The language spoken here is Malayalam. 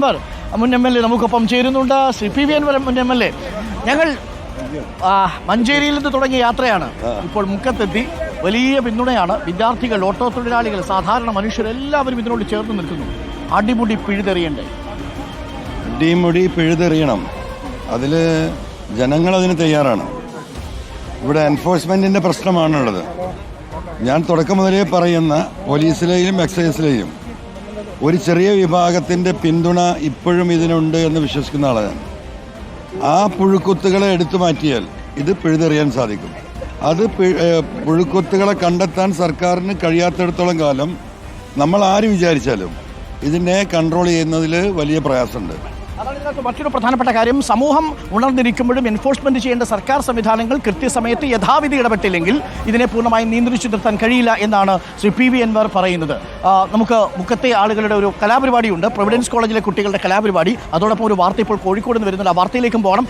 അൻവർ മുൻ MLA നമുക്കൊപ്പം ചേരുന്നുണ്ട്. ശ്രീ PV അൻവർ മുൻ MLA, ഞങ്ങൾ മഞ്ചേരിയിൽ നിന്ന് തുടങ്ങിയ യാത്രയാണ്. ഇപ്പോൾ മുക്കത്തെത്തി. വലിയ പിന്തുണയാണ്. വിദ്യാർത്ഥികൾ, ഓട്ടോ തൊഴിലാളികൾ, സാധാരണ മനുഷ്യരെല്ലാവരും ഇതിനോട് ചേർന്ന് നിൽക്കുന്നു. അടിമുടി പിഴുതെറിയണ്ടേ? അടിമുടി പിഴുതെറിയണം. അതിൽ ജനങ്ങളതിന് തയ്യാറാണ്. ഇവിടെ എൻഫോഴ്സ്മെൻറ്റിൻ്റെ പ്രശ്നമാണുള്ളത്. ഞാൻ തുടക്കം മുതലേ പറയുന്ന പോലീസിലെയും എക്സൈസിലെയും ഒരു ചെറിയ വിഭാഗത്തിൻ്റെ പിന്തുണ ഇപ്പോഴും ഇതിനുണ്ട് എന്ന് വിശ്വസിക്കുന്ന ആളാണ്. ആ പുഴുക്കുത്തുകളെ എടുത്തു മാറ്റിയാൽ ഇത് പിഴുതെറിയാൻ സാധിക്കും. അത് പുഴുക്കുത്തുകളെ കണ്ടെത്താൻ സർക്കാരിന് കഴിയാത്തിടത്തോളം കാലം നമ്മൾ ആര് വിചാരിച്ചാലും ഇതിനെ കൺട്രോൾ ചെയ്യുന്നതിൽ വലിയ പ്രയാസമുണ്ട്. അതാണ് ഇതിനകത്ത് മറ്റൊരു പ്രധാനപ്പെട്ട കാര്യം. സമൂഹം ഉണർന്നിരിക്കുമ്പോഴും എൻഫോഴ്സ്മെന്റ് ചെയ്യേണ്ട സർക്കാർ സംവിധാനങ്ങൾ കൃത്യസമയത്ത് യഥാവിധി ഇടപെട്ടില്ലെങ്കിൽ ഇതിനെ പൂർണ്ണമായും നിയന്ത്രിച്ചു നിർത്താൻ കഴിയില്ല എന്നാണ് ശ്രീ PV അൻവർ പറയുന്നത്. നമുക്ക് മുക്കത്തെ ആളുകളുടെ ഒരു കലാപരിപാടിയുണ്ട്, പ്രൊവിഡൻസ് കോളേജിലെ കുട്ടികളുടെ കലാപരിപാടി. അതോടൊപ്പം ഒരു വാർത്ത ഇപ്പോൾ കോഴിക്കോട് നിന്ന് വരുന്നുണ്ട്. ആ വാർത്തയിലേക്കും പോകണം.